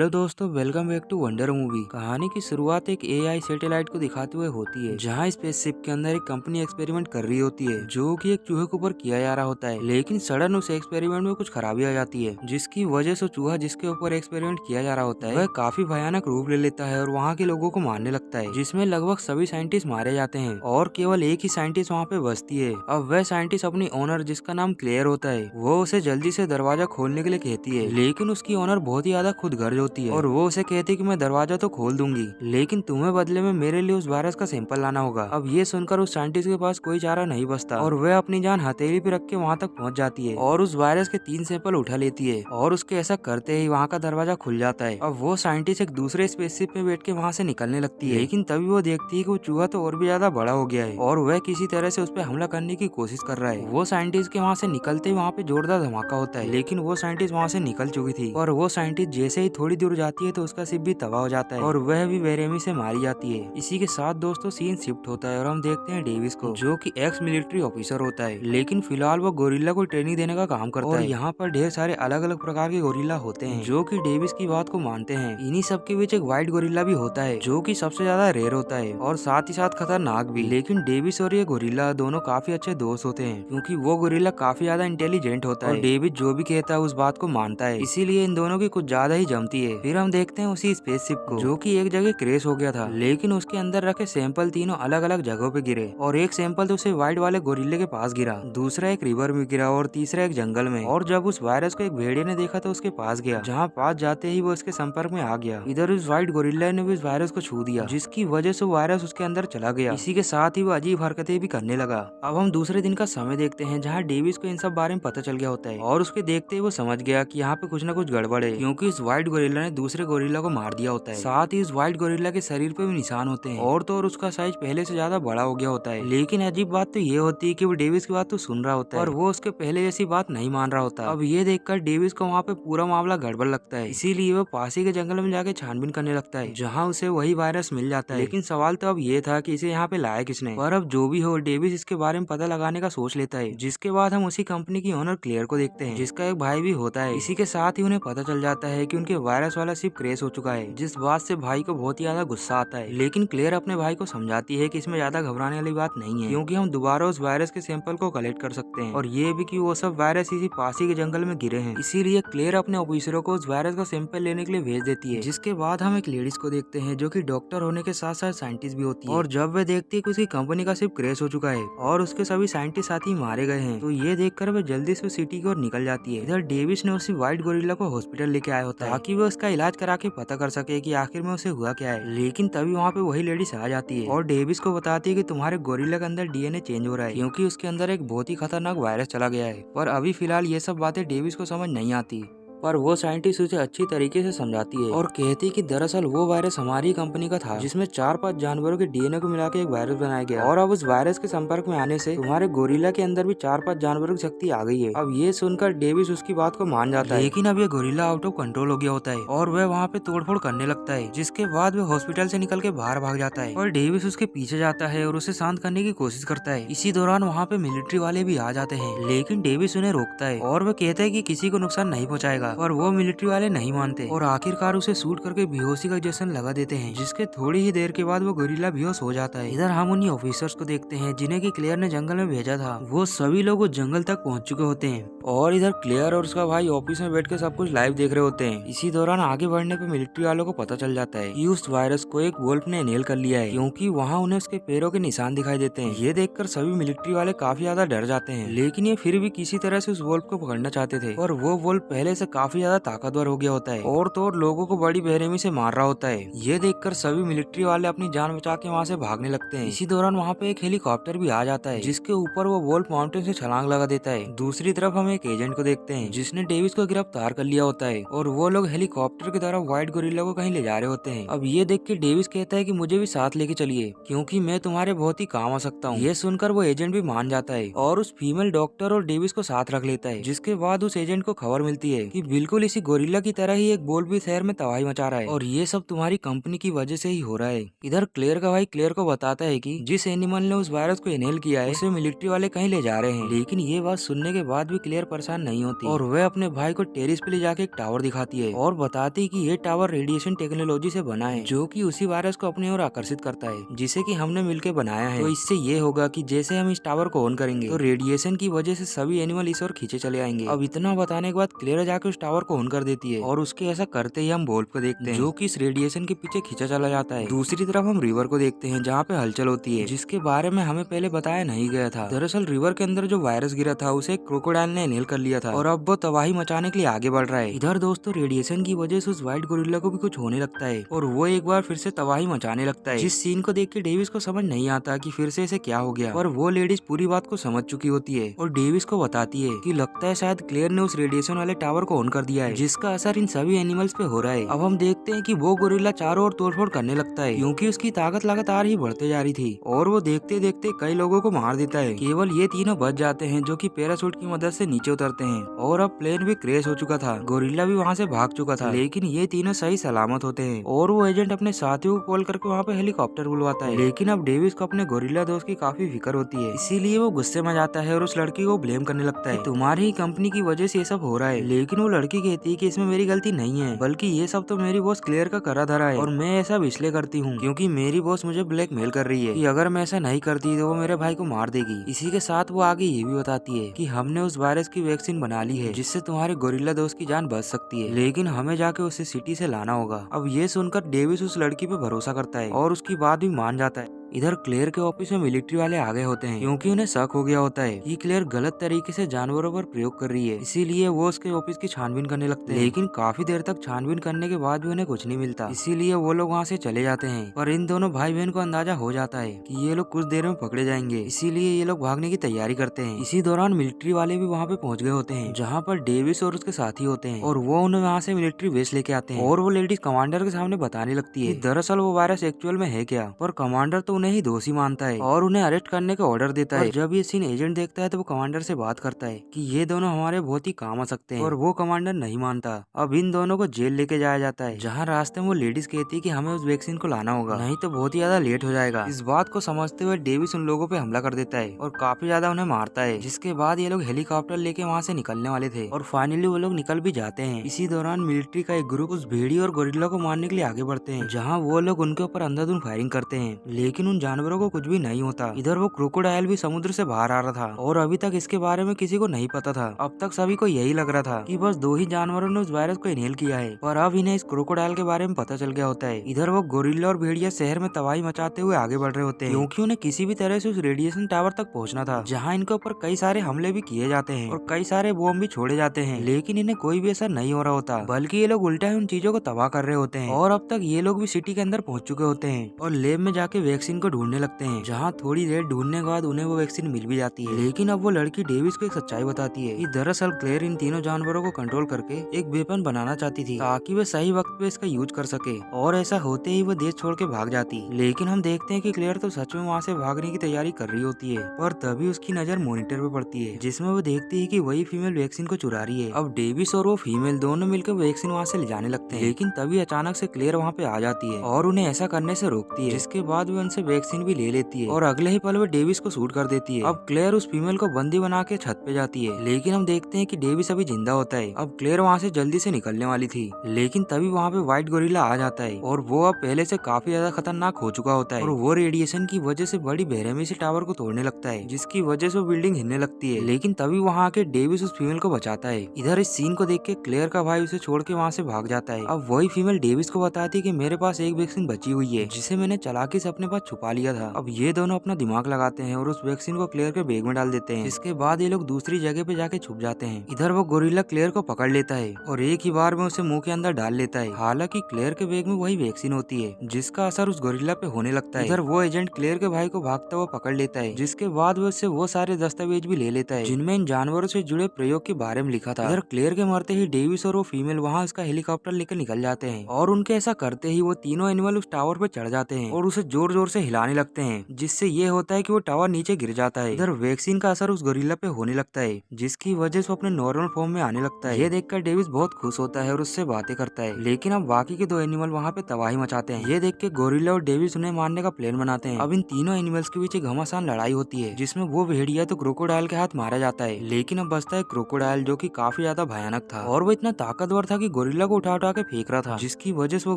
Hello दोस्तों, welcome back to wonder movie. कहानी की शुरुआत एक एआई सैटेलाइट को दिखाते हुए होती है, जहां स्पेसशिप के अंदर एक कंपनी एक्सपेरिमेंट कर रही होती है जो कि एक चूहे के ऊपर किया जा रहा होता है। लेकिन सडन उस एक्सपेरिमेंट में कुछ खराबी आ जाती है, जिसकी वजह से चूहा जिसके ऊपर एक्सपेरिमेंट किया जा रहा होता है वह काफी भयानक रूप ले लेता है और वहाँ के लोगों को मारने लगता है, जिसमें लगभग सभी साइंटिस्ट मारे जाते हैं और केवल एक ही साइंटिस्ट वहाँ पे बचती है। अब वह साइंटिस्ट अपनी ओनर, जिसका नाम क्लेयर होता है, वो उसे जल्दी से दरवाजा खोलने के लिए कहती है। लेकिन उसकी ओनर बहुत ही ज्यादा खुद गर्ज होती है और वो उसे कहती है कि मैं दरवाजा तो खोल दूंगी, लेकिन तुम्हें बदले में मेरे लिए उस वायरस का सैंपल लाना होगा। अब ये सुनकर उस साइंटिस्ट के पास कोई चारा नहीं बचता और वह अपनी जान हथेली पे रख के वहाँ तक पहुँच जाती है और उस वायरस के 3 सैंपल उठा लेती है और उसके ऐसा करते ही वहाँ का दरवाजा खुल जाता है। अब वो साइंटिस्ट एक दूसरे स्पेसशिप में बैठ के वहाँ से निकलने लगती है, लेकिन तभी वो देखती है कि वो चूहा तो और भी ज्यादा बड़ा हो गया है और वह किसी तरह से उस पर हमला करने की कोशिश कर रहा है। वो साइंटिस्ट के वहाँ से निकलते ही वहाँ पे जोरदार धमाका होता है, लेकिन वो साइंटिस्ट वहाँ से निकल चुकी थी और वो साइंटिस्ट जैसे ही थोड़ी दूर जाती है तो उसका शिप भी तबाह हो जाता है और वह भी बेरहमी से मारी जाती है। इसी के साथ दोस्तों सीन शिफ्ट होता है और हम देखते हैं डेविस को, जो कि एक्स मिलिट्री ऑफिसर होता है, लेकिन फिलहाल वो गोरिल्ला को ट्रेनिंग देने का काम करता है। यहाँ पर ढेर सारे अलग अलग प्रकार के गोरिल्ला होते हैं जो कि डेविस की बात को मानते हैं। इन्हीं सब के बीच एक व्हाइट गोरिल्ला भी होता है जो कि सबसे ज्यादा रेयर होता है और साथ ही साथ खतरनाक भी। लेकिन डेविस और ये गोरिल्ला दोनों काफी अच्छे दोस्त होते हैं, क्योंकि वो गोरिल्ला काफी ज्यादा इंटेलिजेंट होता है और डेविस जो भी कहता है उस बात को मानता है, इसीलिए इन दोनों की कुछ ज्यादा ही जमती है। फिर हम देखते हैं उसी स्पेसशिप को, जो कि एक जगह क्रैश हो गया था, लेकिन उसके अंदर रखे सैंपल तीनों अलग अलग जगहों पे गिरे और एक सैंपल तो उसे व्हाइट वाले गोरिल्ले के पास गिरा, दूसरा एक रिवर में गिरा और तीसरा एक जंगल में। और जब उस वायरस को एक भेड़िए ने देखा तो उसके पास गया, जहाँ पास जाते ही वो उसके संपर्क में आ गया। इधर उस व्हाइट गोरिल्ला ने भी उस वायरस को छू दिया, जिसकी वजह से वायरस उसके अंदर चला गया। इसी के साथ ही वो अजीब हरकतें भी करने लगा। अब हम दूसरे दिन का समय देखते हैं, जहाँ डेविस को इन सब बारे में पता चल गया होता है और उसके देखते ही वो समझ गया कि यहाँ पे कुछ न कुछ गड़बड़ है, क्योंकि इस व्हाइट गोरिल्ला ने दूसरे गोरिल्ला को मार दिया होता है। साथ ही इस व्हाइट गोरिल्ला के शरीर पे भी निशान होते हैं और तो और उसका साइज पहले से ज्यादा बड़ा हो गया होता है। लेकिन अजीब बात तो ये होती है कि वो डेविस की बात तो सुन रहा होता है और वो उसके पहले जैसी बात नहीं मान रहा होता। अब ये देखकर डेविस को वहाँ पे पूरा मामला गड़बड़ लगता है, इसीलिए वो पास ही के जंगल में जाके छानबीन करने लगता है, जहाँ उसे वही वायरस मिल जाता है। लेकिन सवाल तो अब ये था कि इसे यहाँ पे लाया किसने। पर अब जो भी हो, डेविस इसके बारे में पता लगाने का सोच लेता है, जिसके बाद हम उसी कंपनी की ओनर क्लेयर को देखते हैं, जिसका एक भाई भी होता है। इसी के साथ ही उन्हें पता चल जाता है कि उनके वायरस वाला शिप क्रैश हो चुका है, जिस बात से भाई को बहुत ही ज्यादा गुस्सा आता है। लेकिन क्लेयर अपने भाई को समझाती है कि इसमें ज्यादा घबराने वाली बात नहीं है, क्योंकि हम दोबारा उस वायरस के सैंपल को कलेक्ट कर सकते हैं और ये भी कि वो सब वायरस इसी पास ही के जंगल में गिरे हैं। इसीलिए क्लेयर अपने ऑफिसरों को उस वायरस का सैंपल लेने के लिए भेज देती है। जिसके बाद हम एक लेडीज को देखते हैं, जो कि डॉक्टर होने के साथ साथ साइंटिस्ट भी होती है, और जब वे देखती है कि उसकी कंपनी का शिप क्रैश हो चुका है और उसके सभी साइंटिस्ट साथी मारे गए हैं, तो ये देखकर वे जल्दी से सिटी की ओर निकल जाती है। इधर डेविस ने उसी व्हाइट गोरिल्ला को हॉस्पिटल लेके आया होता है, ताकि वो उसका इलाज करा के पता कर सके कि आखिर में उसे हुआ क्या है। लेकिन तभी वहाँ पे वही लेडीज आ जाती है और डेविस को बताती है कि तुम्हारे गोरिल्ला के अंदर डीएनए चेंज हो रहा है, क्योंकि उसके अंदर एक बहुत ही खतरनाक वायरस चला गया है। पर अभी फिलहाल ये सब बातें डेविस को समझ नहीं आती, पर वो साइंटिस्ट उसे अच्छी तरीके से समझाती है और कहती है कि दरअसल वो वायरस हमारी कंपनी का था, जिसमें 4-5 जानवरों के डीएनए को मिला के एक वायरस बनाया गया, और अब उस वायरस के संपर्क में आने से तुम्हारे गोरिल्ला के अंदर भी 4-5 जानवरों की शक्ति आ गई है। अब ये सुनकर डेविस उसकी बात को मान जाता है, लेकिन अब ये गोरिल्ला आउट ऑफ कंट्रोल हो गया होता है और वह वहाँ पे तोड़फोड़ करने लगता है, जिसके बाद वह हॉस्पिटल से निकल के बाहर भाग जाता है और डेविस उसके पीछे जाता है और उसे शांत करने की कोशिश करता है। इसी दौरान वहाँ पे मिलिट्री वाले भी आ जाते हैं, लेकिन डेविस उन्हें रोकता है और वह कहता है कि किसी को नुकसान नहीं पहुँचाएगा, और वो मिलिट्री वाले नहीं मानते और आखिरकार उसे शूट करके बेहोशी का इंजेक्शन लगा देते हैं, जिसके थोड़ी ही देर के बाद वो गोरिल्ला बेहोश हो जाता है। इधर हम उन्हीं ऑफिसर्स को देखते हैं जिन्हें कि क्लेयर ने जंगल में भेजा था। वो सभी लोग उस जंगल तक पहुंच चुके होते हैं और इधर क्लेयर और उसका भाई ऑफिस में बैठ के सब कुछ लाइव देख रहे होते हैं। इसी दौरान आगे बढ़ने पे मिलिट्री वालों को पता चल जाता है कि उस वायरस को एक वोल्फ ने इनहेल कर लिया है, क्योंकि वहाँ उन्हें उसके पैरों के निशान दिखाई देते हैं। ये देखकर सभी मिलिट्री वाले काफी ज्यादा डर जाते हैं, लेकिन ये फिर भी किसी तरह से उस वोल्फ को पकड़ना चाहते थे, और वो वोल्फ पहले से काफी ज्यादा ताकतवर हो गया होता है और तो और लोगों को बड़ी बेरहमी से मार रहा होता है। ये देखकर सभी मिलिट्री वाले अपनी जान बचा के वहाँ से भागने लगते हैं। इसी दौरान वहाँ पे एक हेलीकॉप्टर भी आ जाता है, जिसके ऊपर वो वोल्फ माउंटेन से छलांग लगा देता है। दूसरी तरफ हम एक एजेंट को देखते हैं, जिसने डेविस को गिरफ्तार कर लिया होता है और वो लोग हेलीकॉप्टर की तरफ व्हाइट गोरिल्ला को कहीं ले जा रहे होते हैं। अब ये देख के डेविस कहता है कि मुझे भी साथ लेके चलिए, क्योंकि मैं तुम्हारे बहुत ही काम आ सकता हूँ। ये सुनकर वो एजेंट भी मान जाता है और उस फीमेल डॉक्टर और डेविस को साथ रख लेता है, जिसके बाद उस एजेंट को खबर मिलती है कि बिल्कुल इसी गोरिल्ला की तरह ही एक बोल भी शहर में तबाही मचा रहा है और ये सब तुम्हारी कंपनी की वजह से ही हो रहा है। इधर क्लेयर का भाई क्लेयर को बताता है कि जिस एनिमल ने उस वायरस को इनहेल किया है उसे मिलिट्री वाले कहीं ले जा रहे हैं। लेकिन ये बात सुनने के बाद भी क्लेयर परेशान नहीं होती और वह अपने भाई को टेरिस पे ले जाके एक टावर दिखाती है और बताती कि ये टावर रेडिएशन टेक्नोलॉजी से बना है जो कि उसी वायरस को अपने ओर आकर्षित करता है जिसे कि हमने मिलकर बनाया है। तो इससे ये होगा कि जैसे हम इस टावर को ऑन करेंगे तो रेडिएशन की वजह से सभी एनिमल इस ओर खींचे चले आएंगे। अब इतना बताने के बाद क्लेयर जाके उस टावर को ऑन कर देती है और उसके ऐसा करते ही हम वोल्फ को देखते हैं जो कि इस रेडिएशन के पीछे खींचा चला जाता है। दूसरी तरफ हम रिवर को देखते हैं जहाँ पे हलचल होती है जिसके बारे में हमें पहले बताया नहीं गया था। दरअसल रिवर के अंदर जो वायरस गिरा था उसे क्रोकोडाइल ने इनहेल कर लिया था और अब वो तबाही मचाने के लिए आगे बढ़ रहा है। इधर दोस्तों रेडिएशन की वजह से उस व्हाइट गोरिल्ला को भी कुछ होने लगता है और वो एक बार फिर से तबाही मचाने लगता है। जिस सीन को देख के डेविस को समझ नहीं आता कि फिर से इसे क्या हो गया पर वो लेडीज पूरी बात को समझ चुकी होती है और डेविस को बताती है कि लगता है शायद क्लेयर ने उस रेडिएशन वाले टावर को ऑन कर दिया है जिसका असर इन सभी एनिमल्स पे हो रहा है। अब हम देखते हैं कि वो गोरिल्ला चारों ओर तोड़फोड़ करने लगता है क्योंकि उसकी ताकत लगातार ही बढ़ते जा रही थी और वो देखते देखते कई लोगों को मार देता है। केवल ये तीनों बच जाते हैं जो कि पैराशूट की मदद से नीचे उतरते हैं और अब प्लेन भी क्रैश हो चुका था। गोरिल्ला भी वहाँ से भाग चुका था लेकिन ये तीनों सही सलामत होते हैं और वो एजेंट अपने साथियों को कॉल करके वहाँ पे हेलीकॉप्टर बुलवाता है। लेकिन अब डेविस को अपने गोरिल्ला दोस्त की काफी फिक्र होती है इसीलिए वो गुस्से में जाता है और उस लड़की को ब्लेम करने लगता है तुम्हारी ही कंपनी की वजह से ये सब हो रहा है। लेकिन वो लड़की कहती है कि इसमें मेरी गलती नहीं है बल्कि ये सब तो मेरी बॉस क्लियर का करा धरा है और मैं ऐसा इसलिए करती हूँ क्योंकि मेरी बॉस मुझे ब्लैकमेल कर रही है कि अगर मैं ऐसा नहीं करती तो वो मेरे भाई को मार देगी। इसी के साथ वो आगे ये भी बताती है कि हमने उस वायरस की वैक्सीन बना ली है जिससे तुम्हारे गोरिल्ला दोस्त की जान बच सकती है लेकिन हमें जाके उसे सिटी से लाना होगा। अब ये सुनकर डेविस उस लड़की पे भरोसा करता है और उसकी बात भी मान जाता है। इधर क्लेयर के ऑफिस में मिलिट्री वाले आ गए होते हैं क्योंकि उन्हें शक हो गया होता है कि क्लेयर गलत तरीके से जानवरों पर प्रयोग कर रही है इसीलिए वो उसके ऑफिस की छानबीन करने लगते हैं। लेकिन काफी देर तक छानबीन करने के बाद भी उन्हें कुछ नहीं मिलता इसीलिए वो लोग वहाँ से चले जाते हैं। पर इन दोनों भाई बहन को अंदाजा हो जाता है कि ये लोग कुछ देर में पकड़े जाएंगे इसीलिए ये लोग भागने की तैयारी करते हैं। इसी दौरान मिलिट्री वाले भी वहाँ पे पहुँच गए होते हैं जहाँ पर डेविस और उसके साथी होते हैं और वो उन्हें वहाँ से मिलिट्री बेस लेके आते हैं और वो लेडीज कमांडर के सामने बताने लगती है कि दरअसल वो वायरस एक्चुअल में है क्या। पर कमांडर तो उन्हें ही दोषी मानता है और उन्हें अरेस्ट करने का ऑर्डर देता है। जब ये सीन एजेंट देखता है तो वो कमांडर से बात करता है कि ये दोनों हमारे बहुत ही काम आ सकते हैं और वो कमांडर नहीं मानता। अब इन दोनों को जेल लेके जाया जाता है जहाँ रास्ते में वो लेडीज कहती है कि हमें उस वैक्सीन को लाना होगा नहीं तो बहुत ही ज्यादा लेट हो जाएगा। इस बात को समझते हुए डेविस उन लोगों पे हमला कर देता है और काफी ज्यादा उन्हें मारता है जिसके बाद ये लोग हेलीकॉप्टर लेके वहाँ से निकलने वाले थे और फाइनली वो लोग निकल भी जाते हैं। इसी दौरान मिलिट्री का एक ग्रुप उस भेड़ी और गोरिल्ला को मारने के लिए आगे बढ़ते हैं जहाँ वो लोग उनके ऊपर अंधाधुंध फायरिंग करते हैं लेकिन उन जानवरों को कुछ भी नहीं होता। इधर वो क्रोकोडाइल भी समुद्र से बाहर आ रहा था और अभी तक इसके बारे में किसी को नहीं पता था। अब तक सभी को यही लग रहा था कि बस दो ही जानवरों ने उस वायरस को इनहेल किया है पर अब इन्हें इस क्रोकोडाइल के बारे में पता चल गया होता है। इधर वो गोरिल्ला और भेड़िया शहर में तबाही मचाते हुए आगे बढ़ रहे होते हैं क्योंकि उन्हें किसी भी तरह से उस रेडिएशन टावर तक पहुंचना था जहां इनके ऊपर कई सारे हमले भी किए जाते हैं और कई सारे बॉम्ब भी छोड़े जाते हैं लेकिन इन्हें कोई भी असर नहीं हो रहा होता बल्कि ये लोग उल्टा ही उन चीजों को तबाह कर रहे होते हैं। और अब तक ये लोग भी सिटी के अंदर पहुंच चुके होते हैं और लैब में जाके वैक्सीन को ढूंढने लगते हैं जहाँ थोड़ी देर ढूंढने के बाद उन्हें वो वैक्सीन मिल भी जाती है। लेकिन अब वो लड़की डेविस को एक सच्चाई बताती है कि दरअसल क्लेयर इन तीनों जानवरों को कंट्रोल करके एक वेपन बनाना चाहती थी ताकि वे सही वक्त पे इसका यूज कर सके और ऐसा होते ही वो देश छोड़ के भाग जाती। लेकिन हम देखते हैं कि क्लेयर तो सच में वहाँ से भागने की तैयारी कर रही होती है पर तभी उसकी नजर मॉनिटर पे पड़ती है जिसमें वो देखती है कि वही फीमेल वैक्सीन को चुरा रही है। अब डेविस और वो फीमेल दोनों मिलकर वैक्सीन वहाँ से ले जाने लगते हैं लेकिन तभी अचानक से क्लेयर वहाँ पे आ जाती है और उन्हें ऐसा करने से रोकती है जिसके बाद वे उनसे वैक्सीन भी ले लेती है और अगले ही पल वो डेविस को शूट कर देती है। अब क्लेयर उस फीमेल को बंदी बना के छत पे जाती है लेकिन हम देखते हैं कि डेविस अभी जिंदा होता है। अब क्लेयर वहाँ से जल्दी से निकलने वाली थी लेकिन तभी वहाँ पे व्हाइट गोरिल्ला आ जाता है और वो अब पहले से काफी ज्यादा खतरनाक हो चुका होता है और वो रेडिएशन की वजह से बड़ी बेरहमी से टावर को तोड़ने लगता है जिसकी वजह से वो बिल्डिंग हिलने लगती है। लेकिन तभी वहाँ आके डेविस उस फीमेल को बचाता है। इधर इस सीन को देख के क्लेयर का भाई उसे छोड़ के वहाँ से भाग जाता है। अब वही फीमेल डेविस को बताती है कि मेरे पास एक वैक्सीन बची हुई है जिसे मैंने चालाकी से अपने पास छुपा लिया था। अब ये दोनों अपना दिमाग लगाते हैं और उस वैक्सीन को क्लेयर के बैग में डाल देते हैं। इसके बाद ये लोग दूसरी जगह पे जाके छुप जाते हैं। इधर वो गोरिल्ला क्लेयर को पकड़ लेता है और एक ही बार में उसे मुंह के अंदर डाल लेता है। हालांकि क्लेयर के बैग में वही वैक्सीन होती है जिसका असर उस गोरिल्ला पे होने लगता है। इधर वो एजेंट क्लेयर के भाई को भागता हुआ पकड़ लेता है जिसके बाद वो उससे वो सारे दस्तावेज भी ले लेता है जिनमें इन जानवरों से जुड़े प्रयोग के बारे में लिखा था। इधर क्लेयर के मरते ही डेविस और वो फीमेल वहाँ उसका हेलीकॉप्टर लेकर निकल जाते हैं और उनके ऐसा करते ही वो तीनों एनिमल उस टावर पे चढ़ जाते हैं और उसे जोर जोर से हिलाने लगते हैं, जिससे ये होता है कि वो टावर नीचे गिर जाता है। इधर वैक्सीन का असर उस गोरिल्ला पे होने लगता है, जिसकी वजह से वो अपने नॉर्मल फॉर्म में आने लगता है। ये देखकर डेविस बहुत खुश होता है और उससे बातें करता है, लेकिन अब बाकी के 2 एनिमल वहाँ पे तबाही मचाते हैं। ये देख के गोरिल्ला और डेविस उन्हें मारने का प्लान बनाते हैं। अब इन तीनों एनिमल्स के बीच एक घमासान लड़ाई होती है, जिसमें वो भेड़िया तो क्रोकोडाइल के हाथ मारा जाता है, लेकिन अब बचता है क्रोकोडाइल, जो कि काफी ज्यादा भयानक था और वो इतना ताकतवर था कि गोरिल्ला को उठा उठा के फेंक रहा था, जिसकी वजह से वो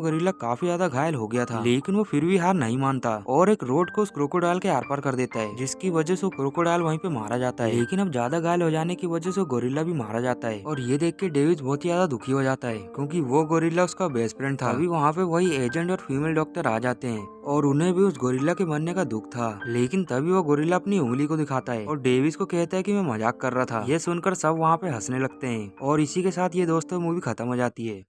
गोरिल्ला काफी ज्यादा घायल हो गया था। लेकिन वो फिर भी हार नहीं मानता और एक रोड को उस क्रोकोडाइल के आर पार कर देता है, जिसकी वजह से वो क्रोकोडाइल वहीं पे मारा जाता है। लेकिन अब ज्यादा घायल हो जाने की वजह से गोरिल्ला भी मारा जाता है और ये देख के डेविड बहुत ही ज्यादा दुखी हो जाता है, क्योंकि वो गोरिल्ला उसका बेस्ट फ्रेंड था। अभी वहाँ पे वही एजेंट और फीमेल डॉक्टर आ जाते हैं और उन्हें भी उस गोरिल्ला के मरने का दुख था। लेकिन तभी वो गोरिल्ला अपनी उंगली को दिखाता है और डेविस को कहता है कि मैं मजाक कर रहा था। ये सुनकर सब वहाँ पे हंसने लगते हैं और इसी के साथ ये दोस्तों मूवी खत्म हो जाती है।